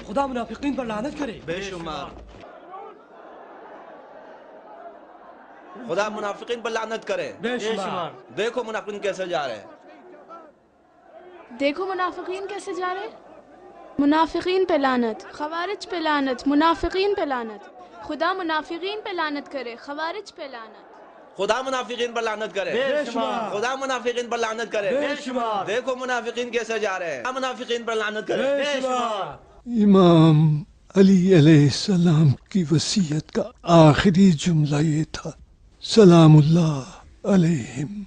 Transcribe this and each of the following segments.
خدا منافقین پر لعنت کرے. بے شمار. خدا منافقین پر لعنت کرے. بے شمار. دیکھو منافقین کیسے جا رہے ہیں. دیکھو منافقین کیسے جا رہے. منافقین پہ لعنت، خوارج پہ لعنت، منافقین پہ لعنت. خدا منافقین پہ لعنت کرے، خوارج پہ لعنت. خدا منافقین پر لعنت کرے. بے شمار. خدا منافقین پر لعنت کرے. بے شمار. دیکھو منافقین کیسے جا رہے ہیں. منافقین پر لعنت کرے. بے شمار. امام علی علیہ السلام کی وصیت کا آخری جملہ یہ تھا: سلام اللہ علیہم.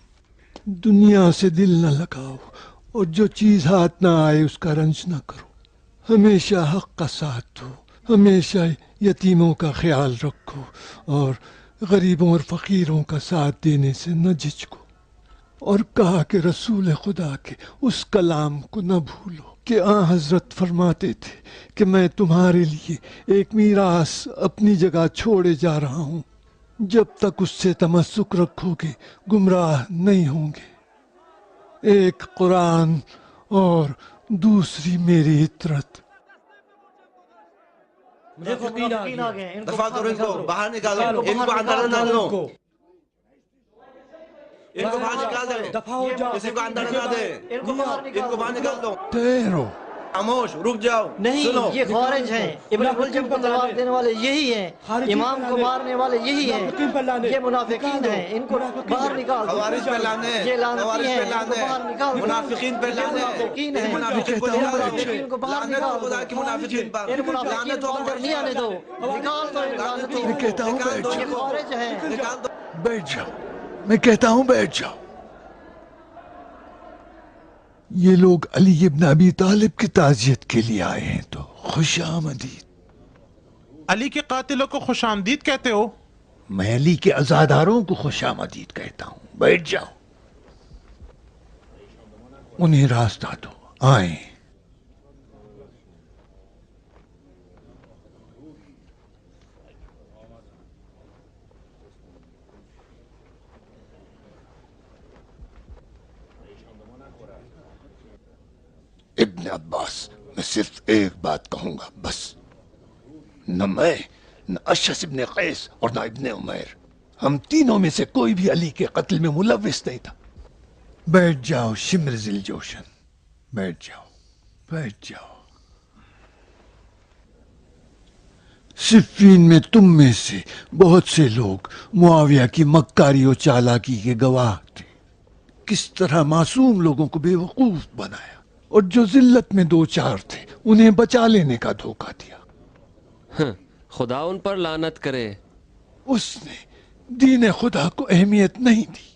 دنیا سے دل نہ لگاؤ اور جو چیز ہاتھ نہ آئے اس کا رنج نہ کرو. ہمیشہ حق کا ساتھ دو، ہمیشہ یتیموں کا خیال رکھو اور غریبوں اور فقیروں کا ساتھ دینے سے نہ جھجکو. اور کہا کہ رسول خدا کے اس کلام کو نہ بھولو کہ حضرت فرماتے تھے کہ میں تمہارے لیے ایک میراث اپنی جگہ چھوڑے جا رہا ہوں، جب تک اس سے تمسک رکھو گے گمراہ نہیں ہوں گے. ایک قرآن اور دوسری میری اطرت. منافقین آ گئے. دفاع کرو ان کو، باہر نکالو ان کو، اندر نہ ڈالو. ان کو باہر نکال دیں. دفاع ہو جاؤ. کسی کو اندر نہ دے. ان کو باہر نکال دو. ٹھہرو. خاموش رک جاؤ. نہیں، یہ خوارج ہیں. ابن ملجم کو تلوار دینے والے یہی ہیں، امام کو مارنے والے یہی ہیں. یہ منافقین ہیں، ان کو باہر نکال دو. خوارج پہ لانے، یہ لعنتی خوارج ہیں، پہ ان کو لانے، باہر نکال دو. منافقین پہ لانے، منافقین ہیں، منافقین کو منافقین کو باہر لعنت نکال ہو خدا دو. کی منافقین پر. ان منافقین لعنت کو ہو اندر نہیں آنے دو. نکال دو ان لعنتوں میں کو. کہتا ہوں بیٹھ یہ جاؤ. خوارج ہیں. نکال دو. بیٹھ جاؤ. میں کہتا ہوں بیٹھ جاؤ. یہ لوگ علی ابن ابی طالب کی تعزیت کے لیے آئے ہیں تو خوش آمدید. علی کے قاتلوں کو خوش آمدید کہتے ہو؟ میں علی کے عزاداروں کو خوش آمدید کہتا ہوں. بیٹھ جاؤ. انہیں راستہ دو، آئیں. ابن عباس، میں صرف ایک بات کہوں گا بس. نہ میں، نہ اشعث ابن قیس اور نہ ابن عمیر، ہم تینوں میں سے کوئی بھی علی کے قتل میں ملوث نہیں تھا. بیٹھ جاؤ شمر ذی الجوشن. بیٹھ جاؤ، بیٹھ جاؤ. صفین میں تم میں سے بہت سے لوگ معاویہ کی مکاری و چالاکی کے گواہ تھے. کس طرح معصوم لوگوں کو بے وقوف بنایا اور جو ذلت میں دو چار تھے انہیں بچا لینے کا دھوکہ دیا. خدا ان پر لعنت کرے. اس نے دین خدا کو اہمیت نہیں دی،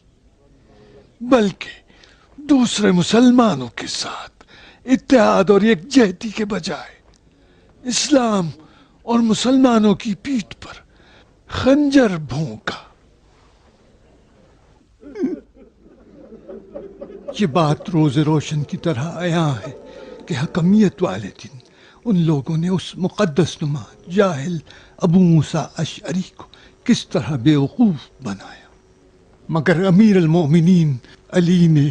بلکہ دوسرے مسلمانوں کے ساتھ اتحاد اور یکجہتی کے بجائے اسلام اور مسلمانوں کی پیٹھ پر خنجر بھونکا. یہ بات روز روشن کی طرح عیاں ہے کہ حکمیت والے دن ان لوگوں نے اس مقدس نما جاہل ابو موسیٰ اشعری کو کس طرح بے وقوف بنایا، مگر امیر المومنین علی نے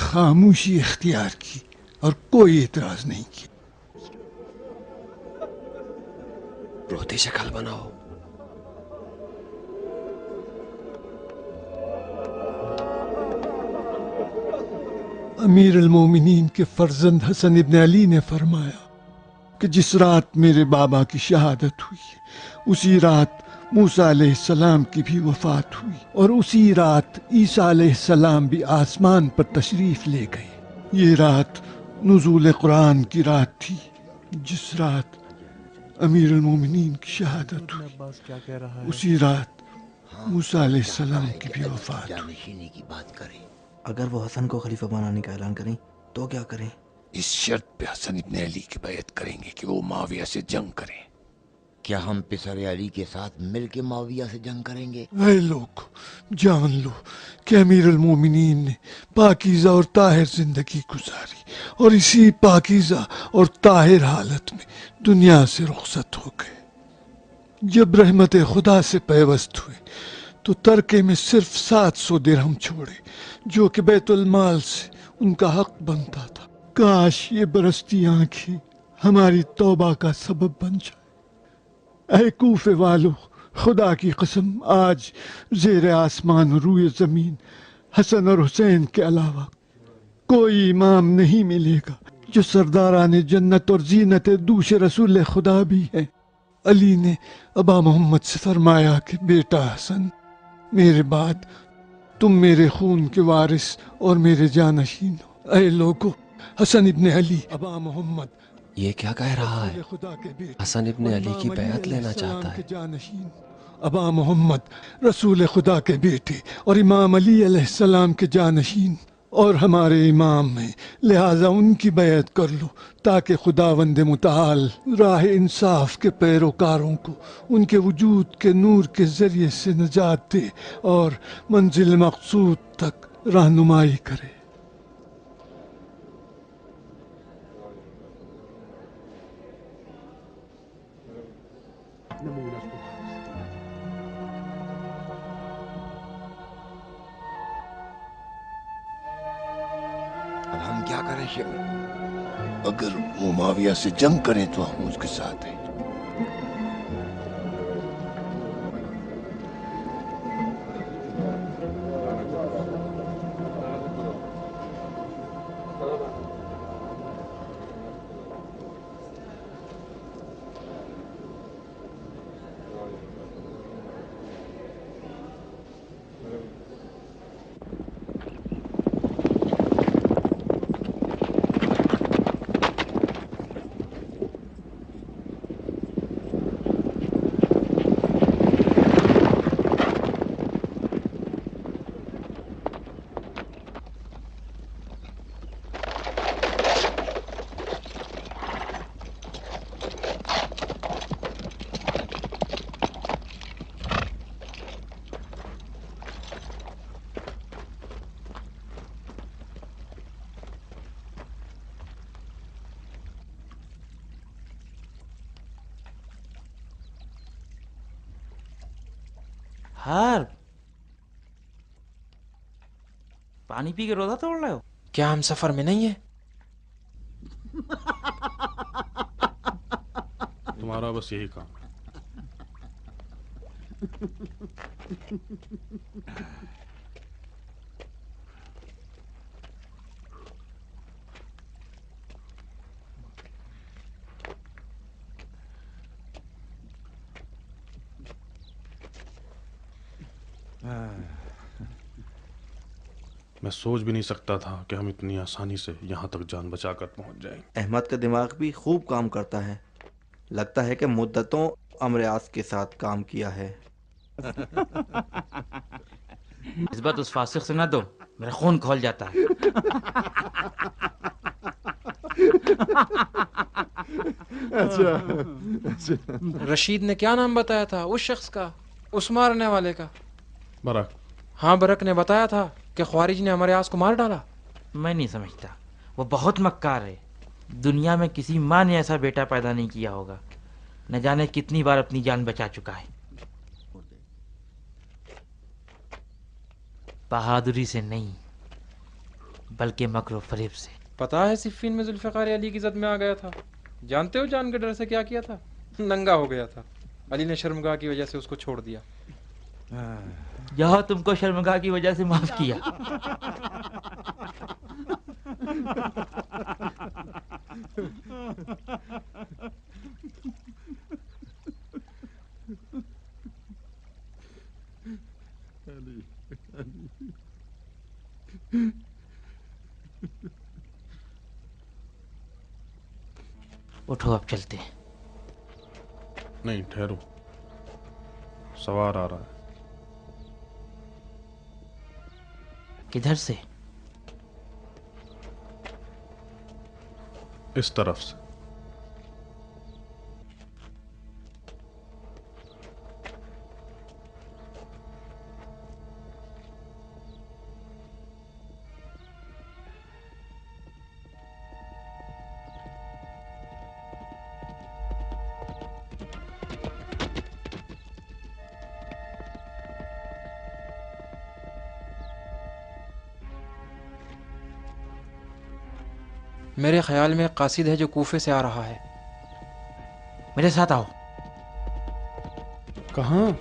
خاموشی اختیار کی اور کوئی اعتراض نہیں کیا. روتی شکل بناؤ. امیر المومنین کے فرزند حسن ابن علی نے فرمایا کہ جس رات میرے بابا کی شہادت ہوئی اسی رات موسیٰ علیہ السلام کی بھی وفات ہوئی، اور اسی رات عیسیٰ علیہ السلام بھی آسمان پر تشریف لے گئے. یہ رات نزول قرآن کی رات تھی، جس رات امیر المومنین کی شہادت ہوئی اسی رات موسیٰ علیہ السلام کی بھی وفات ہوئی. اگر وہ حسن کو خلیفہ بنانے کا اعلان کریں تو کیا کریں؟ اس شرط پہ حسن ابن علی کی بیعت کریں گے کہ وہ معاویہ سے جنگ کریں. کیا ہم پسر علی کے ساتھ مل کے معاویہ سے جنگ کریں گے؟ اے لوگ، جان لو کہ امیر المومنین نے پاکیزہ اور طاہر زندگی گزاری اور اسی پاکیزہ اور طاہر حالت میں دنیا سے رخصت ہو گئے. جب رحمت خدا سے پیوست ہوئے تو ترکے میں صرف 700 درہم چھوڑے جو کہ بیت المال سے ان کا حق بنتا تھا. کاش یہ برستی آنکھیں ہماری توبہ کا سبب بن جائے۔ اے کوفے والو، خدا کی قسم آج زیر آسمان و روئے زمین حسن اور حسین کے علاوہ کوئی امام نہیں ملے گا جو سرداران جنت اور زینت دوش رسول خدا بھی ہے۔ علی نے ابا محمد سے فرمایا کہ بیٹا حسن، میرے بعد تم میرے خون کے وارث اور میرے جانشین ہو۔ اے لوگو، حسن ابن علی ابا محمد یہ کیا کہہ رہا ہے؟ خدا کے بیٹے حسن ابن علی کی امام بیعت علیہ لینا السلام چاہتا کے ہے۔ جانشین ابا محمد رسول خدا کے بیٹے اور امام علی علیہ السلام کے جانشین اور ہمارے امام ہیں، لہٰذا ان کی بیعت کر لو تاکہ خداوند متعال راہ انصاف کے پیروکاروں کو ان کے وجود کے نور کے ذریعے سے نجات دے اور منزل مقصود تک رہنمائی کرے۔ اب ہم کیا کریں شیخ؟ اگر وہ معاویہ سے جنگ کریں تو ہم اس کے ساتھ ہیں۔ ہار پانی پی کے روزہ توڑ رہے ہو؟ کیا ہم سفر میں نہیں ہیں؟ تمہارا بس یہی کام ہے۔ میں سوچ بھی نہیں سکتا تھا کہ ہم اتنی آسانی سے یہاں تک جان بچا کر پہنچ جائیں۔ احمد کا دماغ بھی خوب کام کرتا ہے، لگتا ہے کہ مدتوں امر آس کے ساتھ کام کیا ہے۔ اس بات اس فاسق سے نہ دو، میرا خون کھول جاتا ہے۔ رشید نے کیا نام بتایا تھا اس شخص کا، اس مارنے والے کا؟ برک۔ ہاں، برک نے بتایا تھا کہ خوارج نے ہمارے آس کو مار ڈالا۔ میں نہیں سمجھتا، وہ بہت مکار ہے۔ دنیا میں کسی ماں نے ایسا بیٹا پیدا نہیں کیا ہوگا، نہ جانے کتنی بار اپنی جان بچا چکا ہے۔ بہادری سے نہیں بلکہ مکر و فریب سے۔ پتا ہے صفین میں ذوالفقار علی کی زد میں آ گیا تھا؟ جانتے ہو جان کے ڈر سے کیا کیا تھا؟ ننگا ہو گیا تھا۔ علی نے شرمگاہ کی وجہ سے اس کو چھوڑ دیا۔ یہاں تم کو شرمگاہ کی وجہ سے معاف کیا۔ اٹھو، اب چلتے ہیں۔ نہیں، ٹھہرو، سوار آ رہا ہے۔ کدھر سے؟ اس طرف سے۔ میرے خیال میں قاصد ہے جو کوفے سے آ رہا ہے۔ मेरे साथ आओ। कहाँ?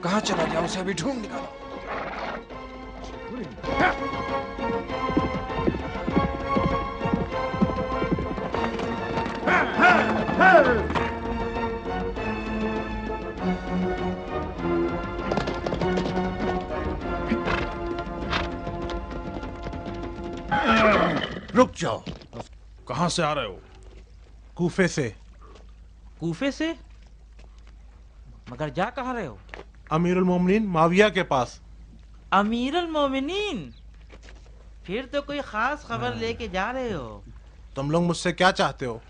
कहाँ चला गया? उसे अभी ढूंढ निकालो। रुक जाओ। कहाँ से आ रहे हो? कूफे से। कूफे से? मगर जा कहाँ रहे हो? अमीरुल मोमिनीन माविया के पास। अमीरुल मोमिनीन? फिर तो कोई खास खबर लेके जा रहे हो। तुम लोग मुझसे क्या चाहते हो?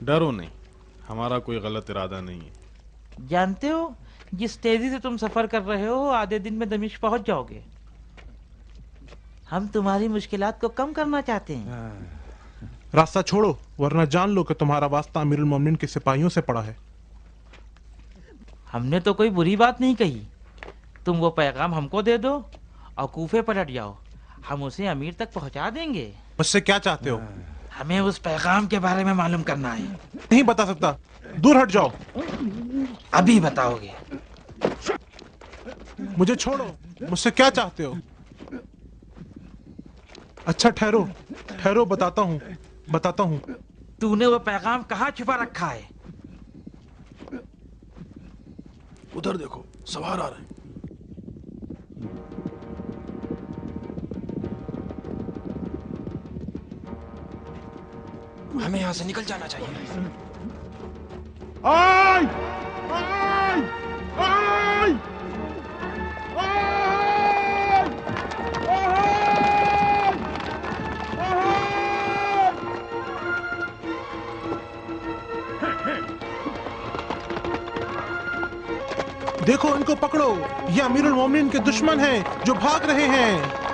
डरो नहीं, हमारा कोई गलत इरादा नहीं है। जानते हो, जिस तेजी से तुम सफर कर रहे हो आधे दिन में दमिश्क पहुंच जाओगे। हम तुम्हारी मुश्किलात को कम करना चाहते हैं। रास्ता छोड़ो, वरना जान लो कि तुम्हारा वास्ता अमीरुल मोमिनीन के सिपाहियों से पड़ा है। हमने तो कोई बुरी बात नहीं कही। तुम वो पैगाम हमको दे दो और कूफे पलट जाओ, हम उसे अमीर तक पहुंचा देंगे। मुझसे क्या चाहते हो? हमें उस पैगाम के बारे में मालूम करना है। नहीं बता सकता, दूर हट जाओ। अभी बताओगे। मुझे छोड़ो, मुझसे क्या चाहते हो? अच्छा ठहरो ठहरो, बताता हूँ। तूने वो पैगाम कहाँ छुपा रखा है? उधर देखो, सवार आ रहे हैं। हमें यहाँ से निकल जाना चाहिए। आई! आई! आई! देखो, इनको पकड़ो। ये अमीरुल मोमिनीन के दुश्मन हैं जो भाग रहे हैं।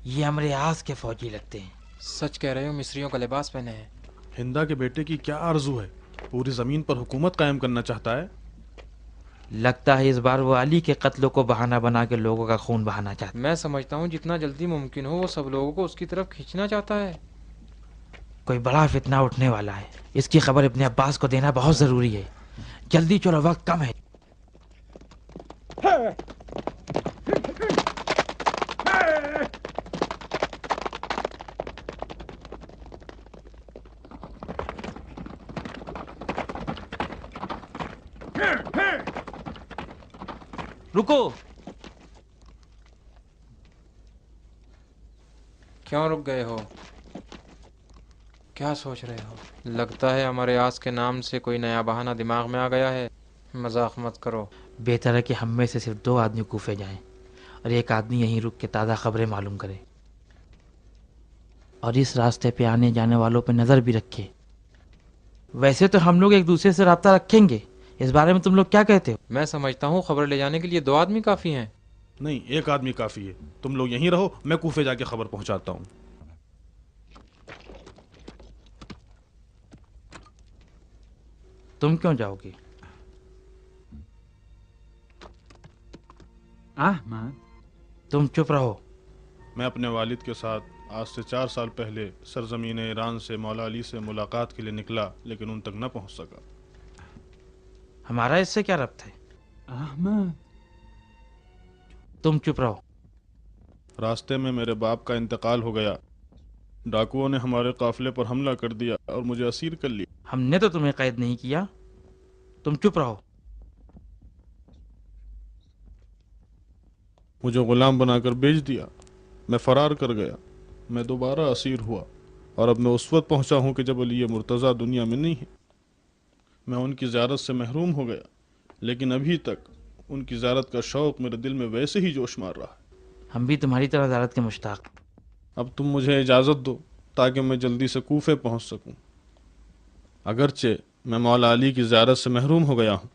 ये अमरे आस के फौजी लगते हैं। सच कह रहे हो, मिस्रियों का लिबास पहने हैं। हिंदा के बेटे की क्या आरजू है? पूरी जमीन पर हुकूमत कायम करना चाहता है। लगता है इस बार वो अली के कत्ल को बहाना बना के लोगों का खून बहाना चाहता है। मैं समझता हूँ जितना जल्दी मुमकिन हो वो सब लोगों को उसकी तरफ खींचना चाहता है। कोई बड़ा फितना उठने वाला है। इसकी खबर इब्ने अब्बास को देना बहुत जरूरी है। जल्दी चलो, वक्त कम है। रुको, کیوں رک گئے ہو؟ کیا سوچ رہے ہو؟ لگتا ہے ہمارے آس کے نام سے کوئی نیا بہانہ دماغ میں آ گیا ہے. مذاق مت کرو. بہتر ہے کہ ہم میں سے صرف 2 آدمی کوفے جائیں اور ایک آدمی یہیں رک کے تازہ خبریں معلوم کرے اور اس راستے پہ آنے جانے والوں پہ نظر بھی رکھے. ویسے تو ہم لوگ ایک دوسرے سے رابطہ رکھیں گے، اس بارے میں تم لوگ کیا کہتے ہو؟ میں سمجھتا ہوں خبر لے جانے کے لیے 2 آدمی کافی ہیں. نہیں، 1 آدمی کافی ہے. تم لوگ یہیں رہو، میں کوفے جا کے خبر پہنچاتا ہوں. تم کیوں جاؤ گے؟ تم چپ رہو. میں اپنے والد کے ساتھ آج سے 4 سال پہلے سرزمین ایران سے مولا علی سے ملاقات کے لیے نکلا، لیکن ان تک نہ پہنچ سکا. ہمارا اس سے کیا ربط ہے؟ تم چپ رہو. راستے میں میرے باپ کا انتقال ہو گیا. ڈاکوؤں نے ہمارے قافلے پر حملہ کر دیا اور مجھے اسیر کر لیا. ہم نے تو تمہیں قید نہیں کیا. تم چپ رہو. مجھے غلام بنا کر بیچ دیا. میں فرار کر گیا. میں دوبارہ اسیر ہوا اور اب میں اس وقت پہنچا ہوں کہ جب علی مرتضیٰ دنیا میں نہیں ہے. میں ان کی زیارت سے محروم ہو گیا، لیکن ابھی تک ان کی زیارت کا شوق میرے دل میں ویسے ہی جوش مار رہا ہے. ہم بھی تمہاری طرح زیارت کے مشتاق. اب تم مجھے اجازت دو تاکہ میں جلدی سے کوفے پہنچ سکوں. اگرچہ میں مولا علی کی زیارت سے محروم ہو گیا ہوں،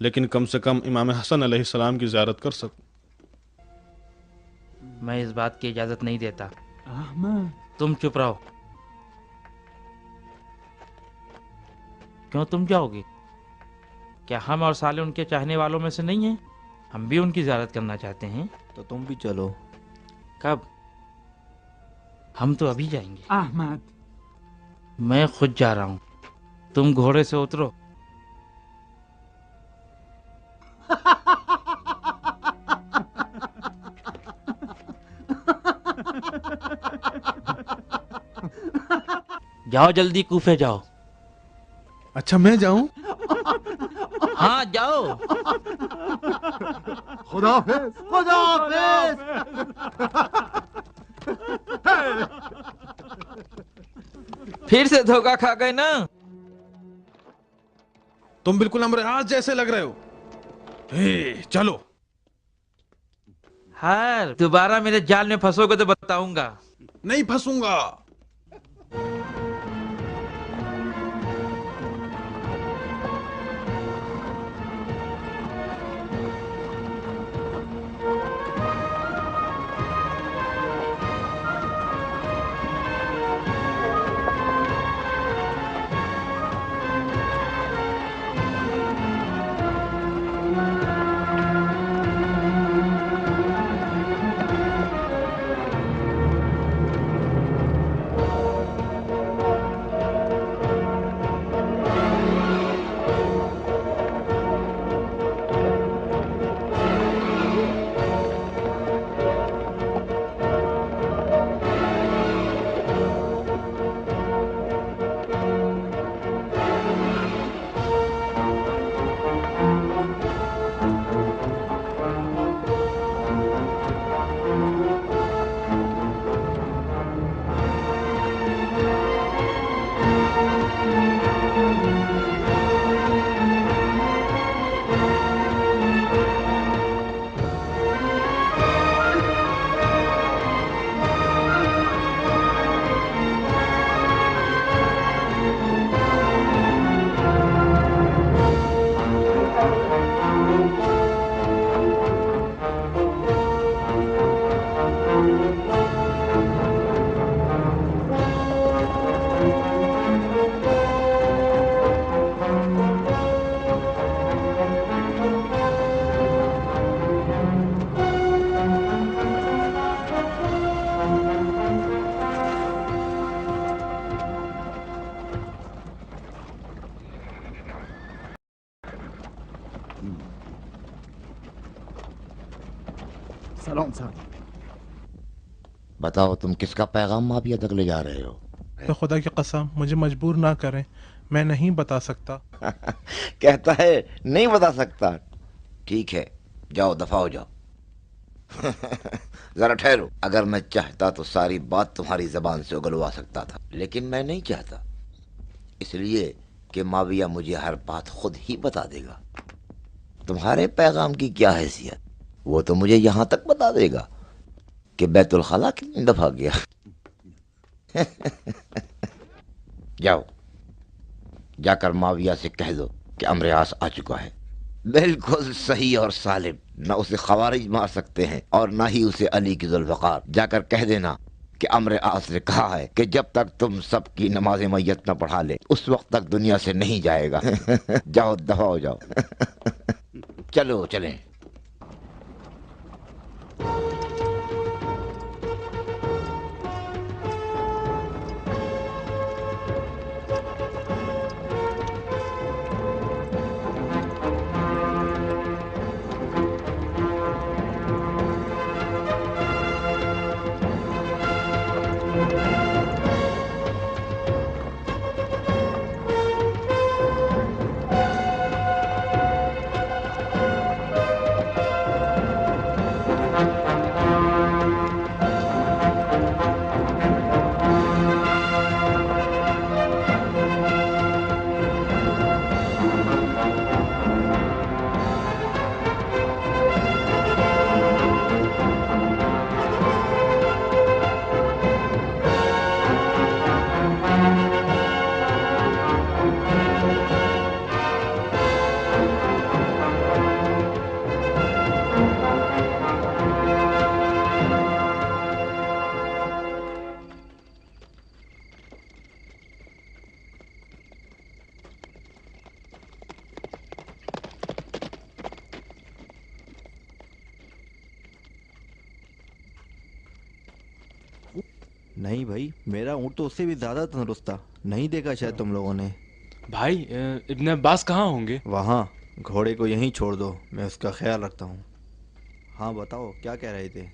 لیکن کم سے کم امام حسن علیہ السلام کی زیارت کر سکوں. میں اس بات کی اجازت نہیں دیتا. تم چپ رہو. کیوں تم جاؤ گے؟ کیا ہم اور صالح ان کے چاہنے والوں میں سے نہیں ہیں؟ ہم بھی ان کی زیارت کرنا چاہتے ہیں. تو تم بھی چلو. کب؟ ہم تو ابھی جائیں گے. میں خود جا رہا ہوں. تم گھوڑے سے اترو. جاؤ جلدی کوفے جاؤ. اچھا میں جاؤں؟ ہاں جاؤ. خدا حافظ. خدا حافظ. پھر سے دھوکہ کھا گئے نا. تم بالکل امر آج جیسے لگ رہے ہو. چلو. ہر دوبارہ میرے جال میں پھنسو گے تو بتاؤں گا. نہیں پھنسوں گا. سلام صاحب. بتاؤ تم کس کا پیغام مافیا تک لے جا رہے ہو؟ تو خدا کی قسم مجھے مجبور نہ کریں، میں نہیں بتا سکتا. کہتا ہے نہیں بتا سکتا. ٹھیک ہے، جاؤ دفع ہو جاؤ. ذرا ٹھہرو، اگر میں چاہتا تو ساری بات تمہاری زبان سے اگلوا سکتا تھا، لیکن میں نہیں چاہتا، اس لیے کہ معاویہ مجھے ہر بات خود ہی بتا دے گا۔ تمہارے پیغام کی کیا حیثیت؟ وہ تو مجھے یہاں تک بتا دے گا کہ بیت الخلا کتنی دفعہ گیا۔ جاؤ، جا کر معاویہ سے کہہ دو کہ عمرو عاص آ چکا ہے۔ بالکل صحیح اور سالم، نہ اسے خوارج مار سکتے ہیں اور نہ ہی اسے علی کی ذوالفقار۔ جا کر کہہ دینا کہ عمرو عاص نے کہا ہے کہ جب تک تم سب کی نماز میت نہ پڑھا لے اس وقت تک دنیا سے نہیں جائے گا۔ جاؤ، دفع ہو جاؤ۔ چلو چلیں۔ نہیں بھائی، میرا اونٹ تو اس سے بھی زیادہ تندرست تھا، نہیں دیکھا شاید تم لوگوں نے۔ بھائی ابن عباس کہاں ہوں گے؟ وہاں، گھوڑے کو یہیں چھوڑ دو، میں اس کا خیال رکھتا ہوں۔ ہاں بتاؤ، کیا کہہ رہے تھے؟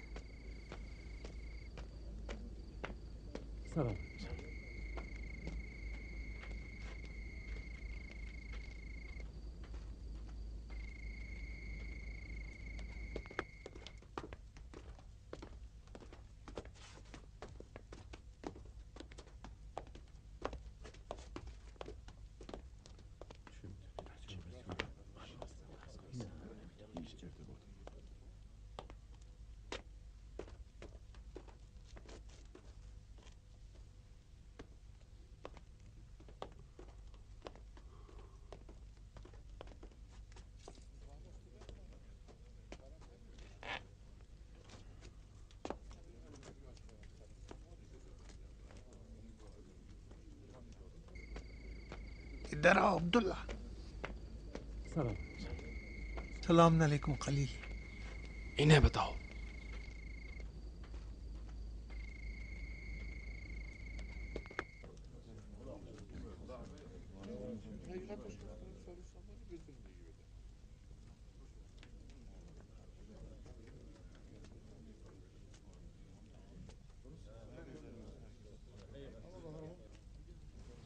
ادھر آؤ عبداللہ۔ سلام علیکم خلیل۔ انہیں بتاؤ۔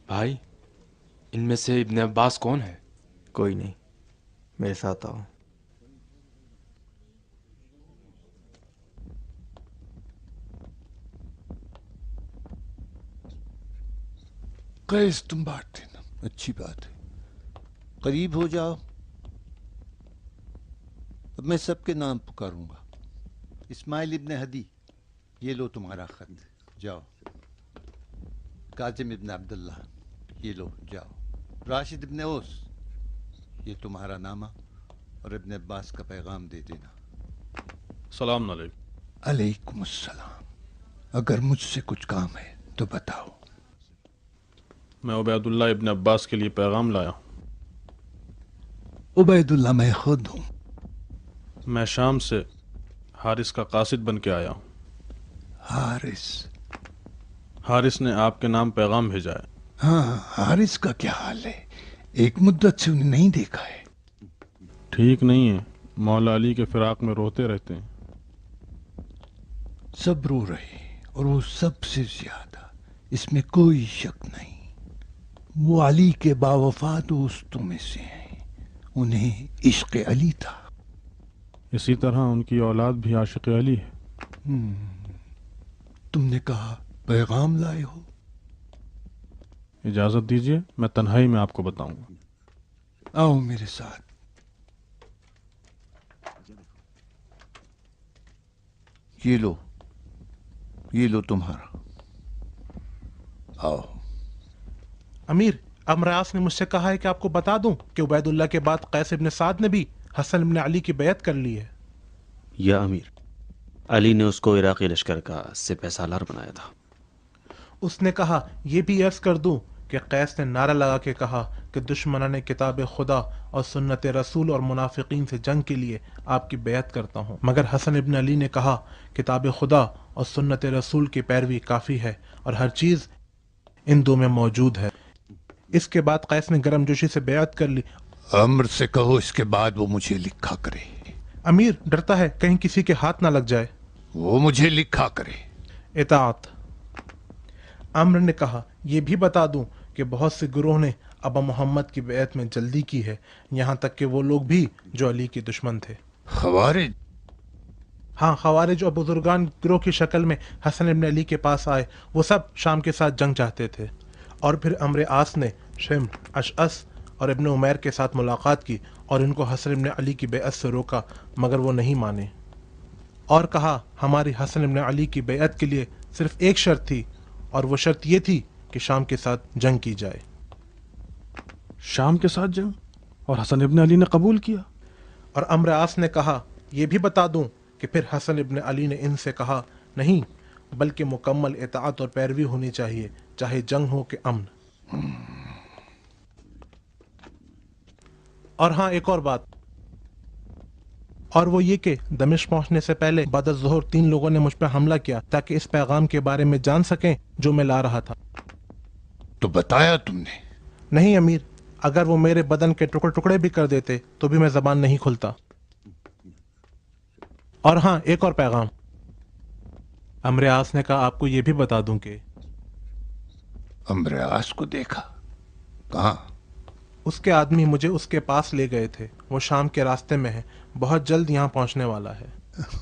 بھائی، ان میں سے ابن عباس کون ہے؟ کوئی نہیں، میرے ساتھ آؤ۔ قیس تم بانٹ دینا، اچھی بات ہے۔ قریب ہو جاؤ، اب میں سب کے نام پکاروں گا۔ اسماعیل ابن ہدی، یہ لو تمہارا خط، جاؤ۔ کاظم ابن عبداللہ، یہ لو، جاؤ۔ راشد ابن اوس، یہ تمہارا نامہ اور ابن عباس کا پیغام دے دینا۔ السلام علیکم۔ علیکم السلام۔ اگر مجھ سے کچھ کام ہے تو بتاؤ۔ میں عبید اللہ ابن عباس کے لیے پیغام لایا ہوں۔ عبید اللہ میں خود ہوں۔ میں شام سے حارث کا قاصد بن کے آیا ہوں۔ حارث نے آپ کے نام پیغام بھیجا ہے۔ ہاں، حارث کا کیا حال ہے؟ ایک مدت سے انہیں نہیں دیکھا ہے۔ ٹھیک نہیں ہے، مولا علی کے فراق میں روتے رہتے ہیں۔ سب رو رہے، اور وہ سب سے زیادہ، اس میں کوئی شک نہیں۔ وہ علی کے باوفا دوستوں میں سے ہیں، انہیں عشق علی تھا۔ इसी तरह उनकी औलाद भी आशिक अली है। तुमने कहा पैगाम लाए हो। इजाजत दीजिए, मैं तन्हाई में आपको बताऊंगा। आओ मेरे साथ। ये लो तुम्हारा। आओ। अमीर, अमरास ने मुझसे कहा है कि आपको बता दूं कि उबैदुल्लाह के बाद कैस इब्न साद ने भी हसन इब्न अली की बैत कर ली है। या अमीर, अली ने उसको इराकी लश्कर का सिपह सालार बनाया था। उसने कहा यह भी अर्ज कर दूं कि कैस ने नारा लगा के कहा कि दुश्मनान ने किताब खुदा और सुन्नत रसूल और मुनाफिकीन से जंग के लिए आपकी बैत करता हूँ। मगर हसन इब्न अली ने कहा किताब खुदा और सुन्नत रसूल की पैरवी काफ़ी है और हर चीज़ इन दो में मौजूद है। इसके बाद कैस ने गर्मजोशी से बैत कर ली। अम्र से कहो इसके बाद वो मुझे लिखा करे। अमीर डरता है कहीं किसी के हाथ ना लग जाए। वो मुझे लिखा करे। इताअत। अम्र ने कहा यह भी बता दूं कि बहुत से गिरोह ने अबा मोहम्मद की बैत में जल्दी की है, यहाँ तक कि वो लोग भी जो अली के दुश्मन थे। खवारिज? हाँ, खवारिज और बुजुर्गान गिरोह की शक्ल में हसन इब्न अली के पास आए। वो सब शाम के साथ जंग चाहते थे। और फिर अम्र आस ने शिम, अशअस और इब्न उमैर के साथ मुलाकात की और इनको हसन इब्न अली की बैत से रोका, मगर वो नहीं माने और कहा हमारी हसन इब्न अली की बैत के लिए सिर्फ एक शर्त थी और वो शर्त ये थी कि शाम के साथ जंग की जाए। शाम के साथ जंग? और हसन इब्न अली ने कबूल किया? और अम्र आस ने कहा यह भी बता दूं कि फिर हसन इब्न अली ने इनसे कहा नहीं, बल्कि मुकम्मल इताअत और पैरवी होनी चाहिए, चाहे जंग हो कि अमन। और हाँ, एक और बात, और वो ये कि दमिश्क पहुंचने से पहले बाद ज़ोहर 3 लोगों ने मुझ पर हमला किया ताकि इस पैगाम के बारे में जान सकें जो मैं ला रहा था। तो बताया तुमने? नहीं अमीर, अगर वो मेरे बदन के टुकड़े टुकड़े भी कर देते तो भी मैं जबान नहीं खुलता। और हाँ, एक और पैगाम। अम्र आस ने कहा आपको ये भी बता दूं कि अम्र आस को देखा? कहाँ? उसके आदमी मुझे उसके पास ले गए थे। वो शाम के रास्ते में है, बहुत जल्द यहाँ पहुंचने वाला है।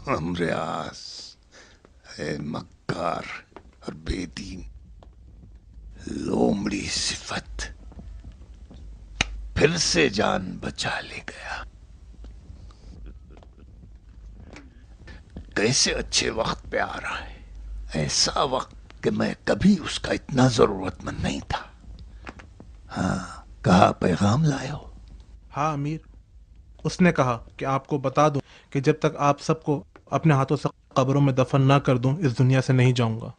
अम्र आस है मक्कार और बेदीन, लोमड़ी सिफत, फिर से जान बचा ले गया। कैसे अच्छे वक्त पे आ रहा है, ऐसा वक्त कि मैं कभी उसका इतना जरूरतमंद नहीं था। हाँ, कहा पैगाम लाए हो? हाँ अमीर, उसने कहा कि आपको बता दूं कि जब तक आप सबको अपने हाथों से कब्रों में दफन ना कर दूं, इस दुनिया से नहीं जाऊंगा।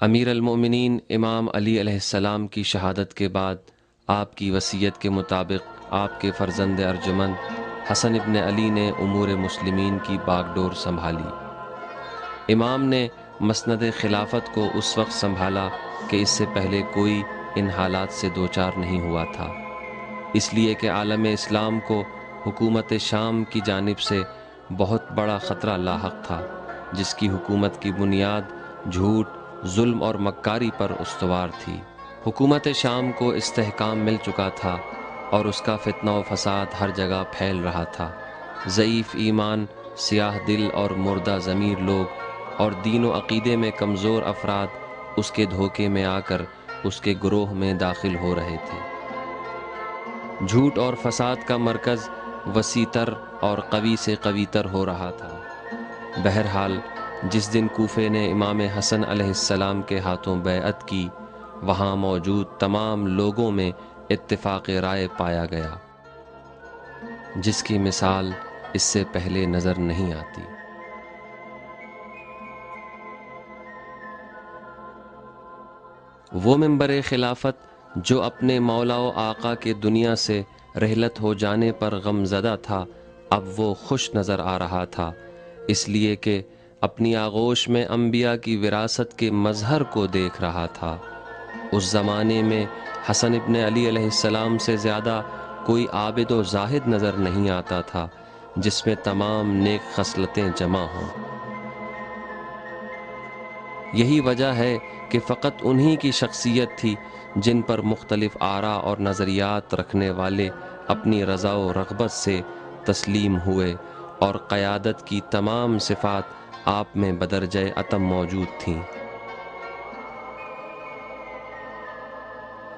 अमीर अल-मोमिनीन इमाम अली अलैहिस्सलाम की शहादत के बाद आपकी वसीयत के मुताबिक आपके फ़र्जंद अर्जुमन हसन इब्न अली ने उमूर मुस्लिमीन की बागडोर संभाली। इमाम ने मसनद खिलाफत को उस वक्त संभाला कि इससे पहले कोई इन हालात से दो चार नहीं हुआ था, इसलिए कि आलम इस्लाम को हुकूमत शाम की जानिब से बहुत बड़ा ख़तरा लाहक था, जिसकी हुकूमत की बुनियाद झूठ, जुल्म और मक्कारी पर उस्तवार थी। हुकूमत शाम को इस्तेहकाम मिल चुका था और उसका फितना व फसाद हर जगह फैल रहा था। ज़ईफ़ ईमान, सियाह दिल और मुर्दा ज़मीर लोग और दीन व अक़ीदे में कमज़ोर अफराद उसके धोखे में आकर उसके गुरोह में दाखिल हो रहे थे। झूठ और फसाद का मरकज़ वसीतर और कवी से कवीतर हो रहा था। बहरहाल जिस दिन कूफे ने इमाम हसन अलैहिस्सलाम के हाथों बैअत की, वहाँ मौजूद तमाम लोगों में इत्तिफाक़ राय पाया गया, जिसकी मिसाल इससे पहले नज़र नहीं आती। वो मिंबर खिलाफत जो अपने मौला व आका के दुनिया से रहलत हो जाने पर गमज़दा था, अब वो खुश नज़र आ रहा था, इसलिए कि अपनी आगोश में अंबिया की विरासत के मजहर को देख रहा था। उस ज़माने में हसन इब्न अली अलैहिस्सलाम से ज़्यादा कोई आबिद व ज़ाहिद नज़र नहीं आता था जिसमें तमाम नेक खसलतें जमा हों। یہی وجہ ہے کہ فقط انہی کی شخصیت تھی جن پر مختلف آراء اور نظریات رکھنے والے اپنی رضا و رغبت سے تسلیم ہوئے، اور قیادت کی تمام صفات آپ میں بدرجہ اتم موجود تھیں۔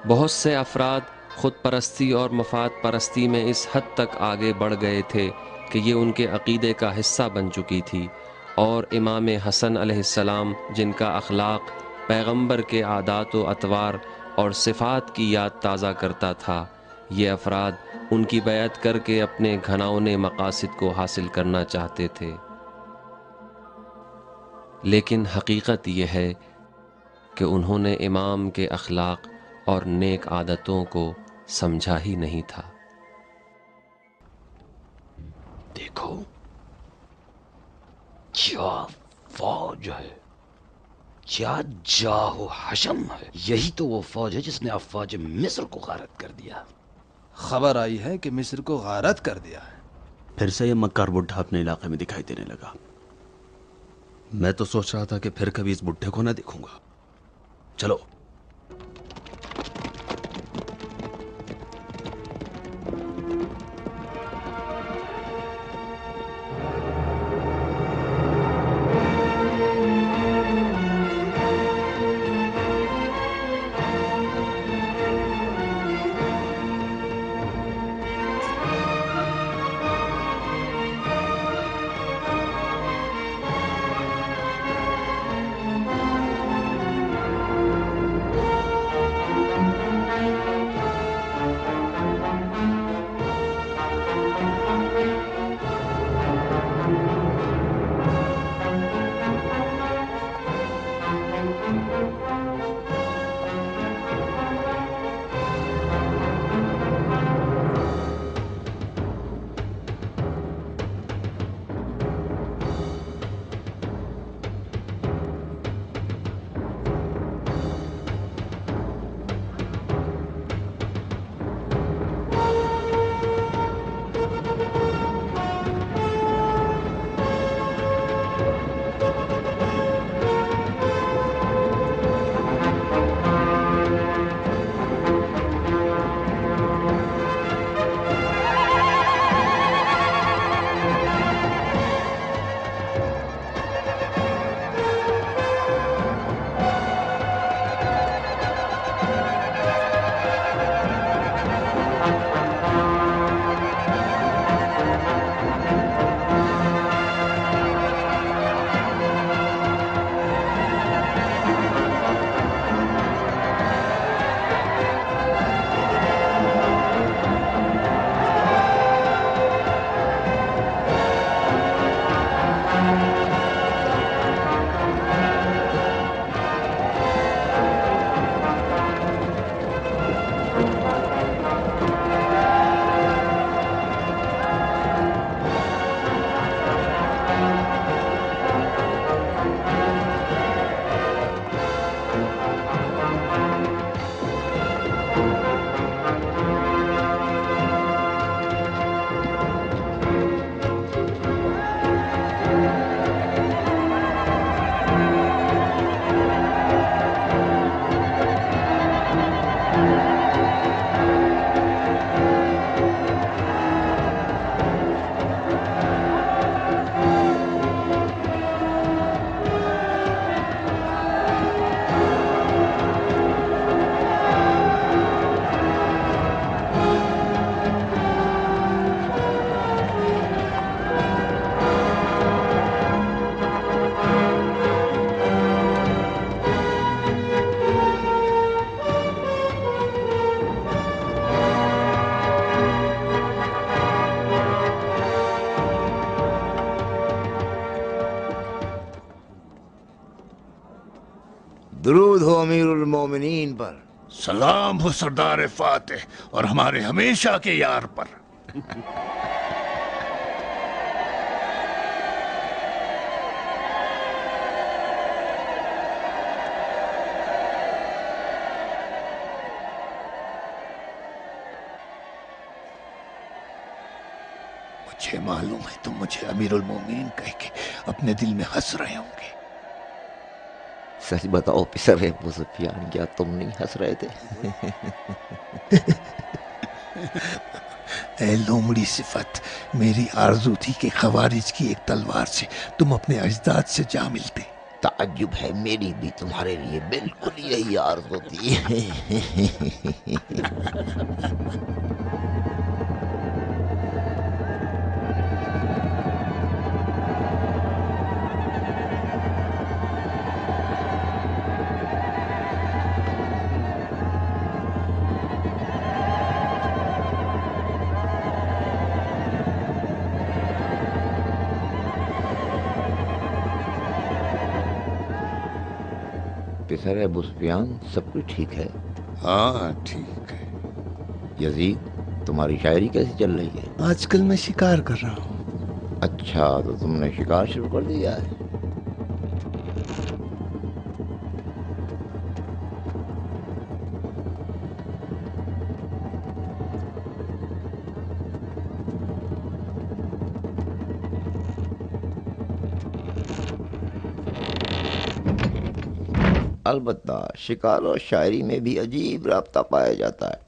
بہت سے افراد خود پرستی اور مفاد پرستی میں اس حد تک آگے بڑھ گئے تھے کہ یہ ان کے عقیدے کا حصہ بن چکی تھی، اور امام حسن علیہ السلام جن کا اخلاق پیغمبر کے عادات و اطوار اور صفات کی یاد تازہ کرتا تھا، یہ افراد ان کی بیعت کر کے اپنے گھناؤنے مقاصد کو حاصل کرنا چاہتے تھے۔ لیکن حقیقت یہ ہے کہ انہوں نے امام کے اخلاق اور نیک عادتوں کو سمجھا ہی نہیں تھا۔ دیکھو، کیا فوج ہے، کیا جاہ و حشم ہے، یہی تو وہ فوج ہے جس نے افواج مصر کو غارت کر دیا۔ خبر آئی ہے کہ مصر کو غارت کر دیا ہے۔ پھر سے یہ مکار بڈھا اپنے علاقے میں دکھائی دینے لگا۔ میں تو سوچ رہا تھا کہ پھر کبھی اس بڈھے کو نہ دیکھوں گا۔ چلو۔ درود ہو امیر المومنین پر۔ سلام ہو سردار فاتح اور ہمارے ہمیشہ کے یار پر۔ مجھے معلوم ہے تم مجھے امیر المومنین کہہ کے اپنے دل میں ہنس رہے ہوں گے، सच बताओ पिसर अबू सुफियान, क्या तुम नहीं हंस रहे थे? ए लोमड़ी सिफत, मेरी आरजू थी कि खवारिज की एक तलवार से तुम अपने अजदाद से जा मिलते। ताज्जुब है, मेरी भी तुम्हारे लिए बिल्कुल यही आरज़ू थी। पिसर अबू सुफियान, सब कुछ ठीक है? हाँ ठीक है। यजीद, तुम्हारी शायरी कैसी चल रही है? आजकल मैं शिकार कर रहा हूँ। अच्छा, तो तुमने शिकार शुरू कर दिया है? अलबत्ता शिकार और शायरी में भी अजीब राब्ता पाया जाता है।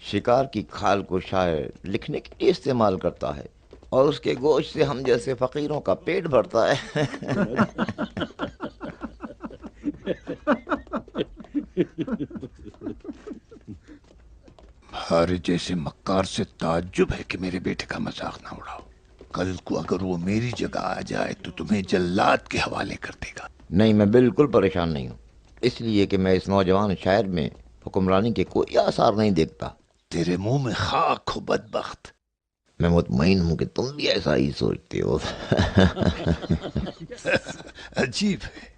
शिकार की खाल को शायर लिखने के लिए इस्तेमाल करता है और उसके गोश्त से हम जैसे फकीरों का पेट भरता है। हर जैसे मक्कार से ताज्जुब है कि मेरे बेटे का मजाक ना उड़ाओ। कल को अगर वो मेरी जगह आ जाए तो तुम्हें जल्लाद के हवाले कर देगा। नहीं, मैं बिल्कुल परेशान नहीं हूँ, इसलिए कि मैं इस नौजवान शायर में हुक्मरानी के कोई आसार नहीं देखता। तेरे मुंह में खाक हो बदबख्त। मैं मुतमईन हूँ कि तुम भी ऐसा ही सोचते हो। अजीब है।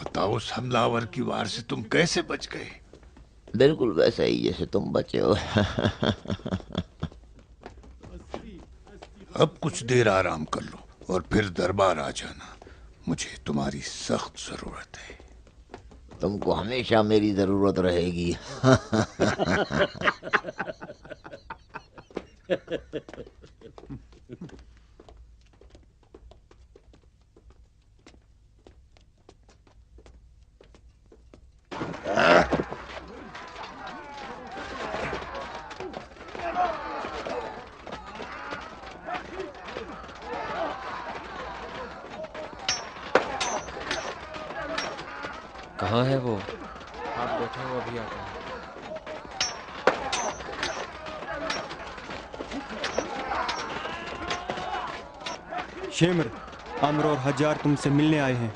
बताओ, उस हमलावर की वार से तुम कैसे बच गए? बिल्कुल वैसे ही जैसे तुम बचे हो। अब कुछ देर आराम कर लो और फिर दरबार आ जाना। मुझे तुम्हारी सख्त जरूरत है। तुमको हमेशा मेरी जरूरत रहेगी। कहाँ है वो? आप बैठे हो, अभी आता हूँ। शेमर, अमर और हजार तुमसे मिलने आए हैं।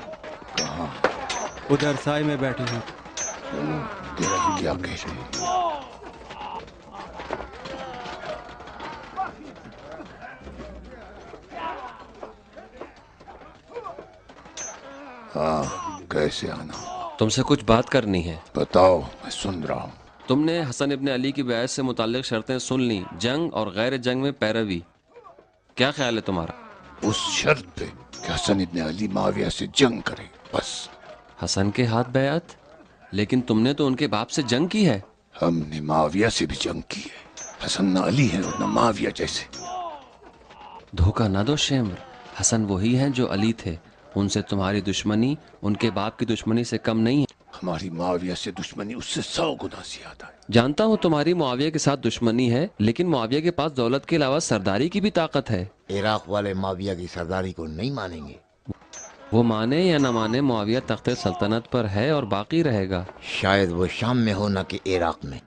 कहाँ? उधर साय में बैठे हैं। तेरा क्या कहते हैं? हाँ, कैसे आना? तुमसे कुछ बात करनी है। बताओ, मैं सुन रहा हूँ। तुमने हसन इब्ने अली की बैत से मुताल्लिक शर्तें सुन ली, जंग और गैर जंग में पैरवी। क्या ख्याल है तुम्हारा? उस शर्त पे कि हसन इब्ने अली माविया से जंग करे, बस। हसन के हाथ बैत? लेकिन तुमने तो उनके बाप से जंग की है। हमने माविया से भी जंग की है। हसन न अली है और न माविया जैसे। धोखा ना दो शेमर, हसन वही हैं जो अली थे। उनसे तुम्हारी दुश्मनी उनके बाप की दुश्मनी से कम नहीं है। हमारी मुआविया से दुश्मनी उससे 100 गुना ज्यादा है। जानता हूँ तुम्हारी मुआविया के साथ दुश्मनी है, लेकिन मुआविया के पास दौलत के अलावा सरदारी की भी ताकत है। इराक वाले मुआविया की सरदारी को नहीं मानेंगे। वो माने या न माने, मुआविया तख्ते सल्तनत पर है और बाकी रहेगा। शायद वो शाम में हो न कि इराक में।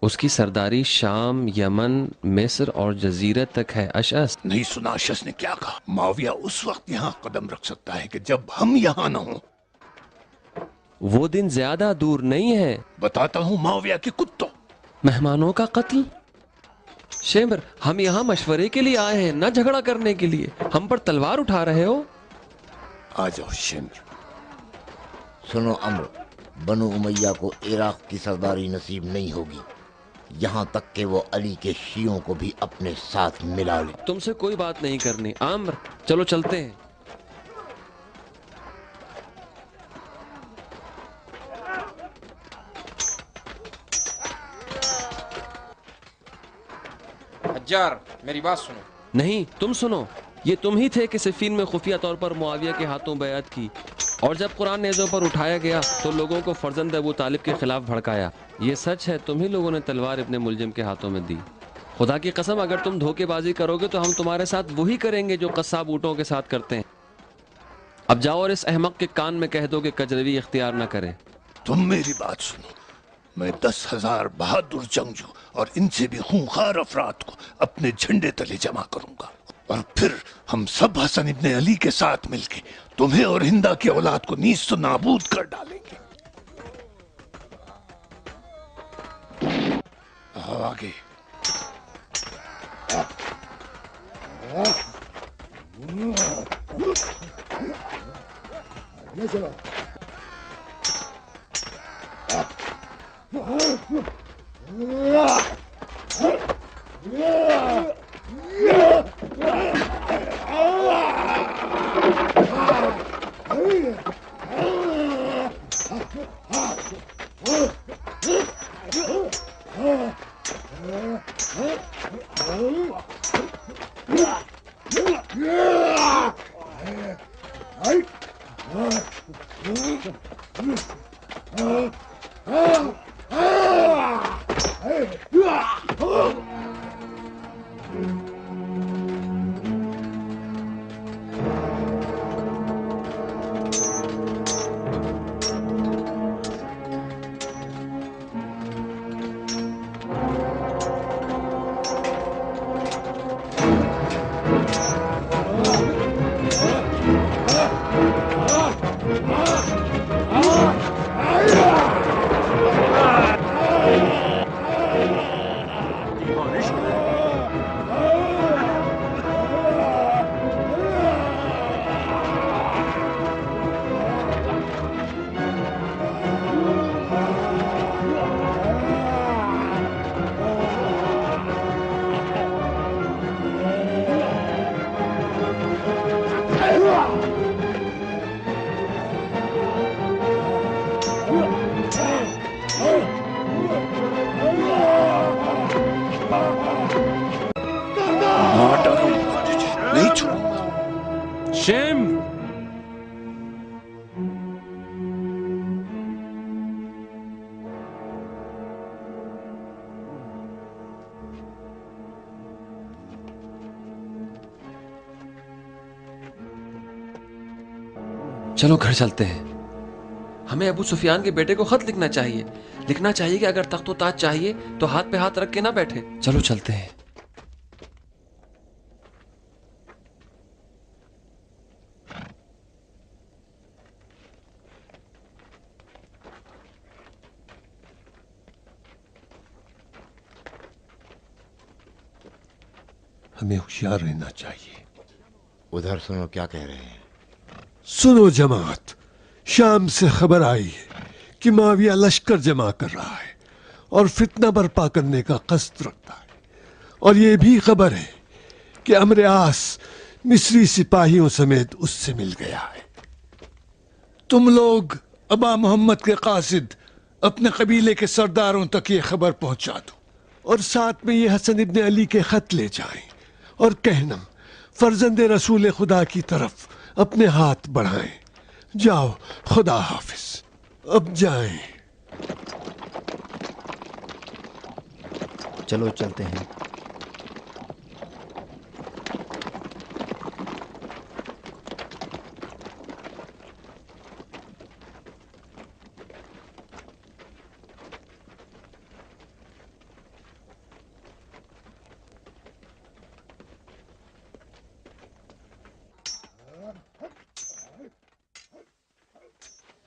उसकी सरदारी शाम, यमन, मिस्र और जजीरत तक है। अशअस नहीं सुना अशअस ने क्या कहा? मुआविया उस वक्त यहाँ कदम रख सकता है कि जब हम यहाँ न हो। वो दिन ज्यादा दूर नहीं है। बताता हूँ मुआविया के कुत्तों। मेहमानों का कत्ल। शेमर, हम यहाँ मशवरे के लिए आए हैं, न झगड़ा करने के लिए। हम पर तलवार उठा रहे हो। आ जाओ शेमर। सुनो अम्र, बनु उमैया को इराक की सरदारी नसीब नहीं होगी, यहाँ तक कि वो अली के शियों को भी अपने साथ मिला ले। तुमसे कोई बात नहीं करनी आम्र, चलो चलते हैं। हज्जार मेरी बात सुनो। नहीं, तुम सुनो। ये तुम ही थे कि सिफीन में खुफिया तौर पर मुआविया के हाथों बैत की, और जब कुरान नेज़ों पर उठाया गया तो लोगों को फर्जंद अबू तालिब के खिलाफ भड़काया। ये सच है, तुम ही लोगों ने तलवार इब्ने मुलजिम के हाथों में दी। खुदा की कसम, अगर तुम धोखेबाजी करोगे तो हम तुम्हारे साथ वही करेंगे जो कस्साब ऊँटों के साथ करते हैं। अब जाओ और इस अहमक के कान में कह दो कि कजरवी इख्तियार न करे। तुम मेरी बात सुनो, मैं 10,000 बहादुर जंगजू और इनसे भी खूंखार अफराद को अपने झंडे तले जमा करूंगा, और फिर हम सब हसन इब्ने अली के साथ मिलके तुम्हें और हिंदा की औलाद को नीस्त नाबूद कर डालेंगे। आओ आगे। शेम, चलो घर चलते हैं। हमें अबू सुफियान के बेटे को खत लिखना चाहिए। लिखना चाहिए कि अगर तख्त ताज चाहिए तो हाथ पे हाथ रख के ना बैठे। चलो चलते हैं। हमें होशियार रहना चाहिए। उधर सुनो क्या कह रहे हैं। सुनो जमात, शाम से खबर आई है कि माविया लश्कर जमा कर रहा है और फितना बर्पा करने का कष्ट रखता है, और ये भी खबर है कि अम्र आस मिस्री सिपाहियों समेत उससे मिल गया है। तुम लोग अबा मोहम्मद के कासिद अपने कबीले के सरदारों तक ये खबर पहुंचा दो, और साथ में ये हसन इब्ने अली के खत ले जाएं और कहना फर्जंदे रसूल खुदा की तरफ अपने हाथ बढ़ाएं। जाओ, खुदा हाफिज। अब जाएं। चलो चलते हैं।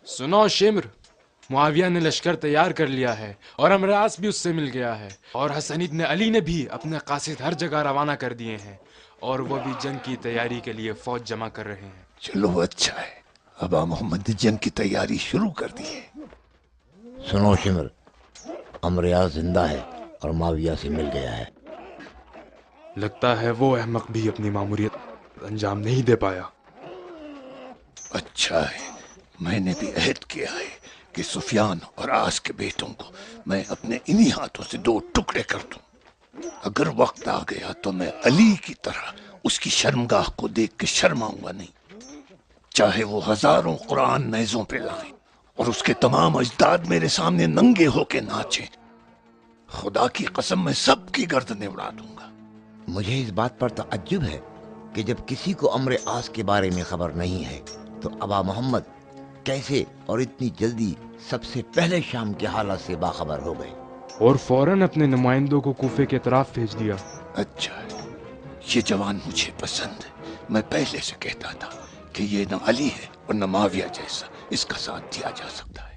सुनो शिम्र, मुआविया ने लश्कर तैयार कर लिया है और अमरास भी उससे मिल गया है, और हसन इब्ने अली ने भी अपने कासिद हर जगह रवाना कर दिए हैं, और वो भी जंग की तैयारी के लिए फौज जमा कर रहे हैं। चलो अच्छा है, अबा मोहम्मद ने जंग की तैयारी शुरू कर दी है। सुनो शिमर, अमरिया जिंदा है और माविया से मिल गया है। लगता है वो अहमक भी अपनी मामूरियत अंजाम नहीं दे पाया। अच्छा है, मैंने भी अहद किया है कि सुफियान और आस के बेटों को मैं अपने इन्हीं हाथों से 2 टुकड़े कर दूं। अगर वक्त आ गया तो मैं अली की तरह उसकी शर्मगाह को देख के शर्माऊंगा नहीं, चाहे वो हजारों कुरान नेज़ों पे लाएं और उसके तमाम अजदाद मेरे सामने नंगे होके नाचें। खुदा की कसम मैं सबकी गर्दनें उड़ा दूंगा। मुझे इस बात पर तअज्जुब है कि जब किसी को अम्र आस के बारे में खबर नहीं है तो अबा मोहम्मद कैसे और इतनी जल्दी सबसे पहले शाम के हालात से बाखबर हो गए और फौरन अपने नुमाइंदों को कूफे के तरफ भेज दिया। अच्छा, ये जवान मुझे पसंद है। मैं पहले से कहता था कि ये न अली है और न माविया जैसा इसका साथ दिया जा सकता है।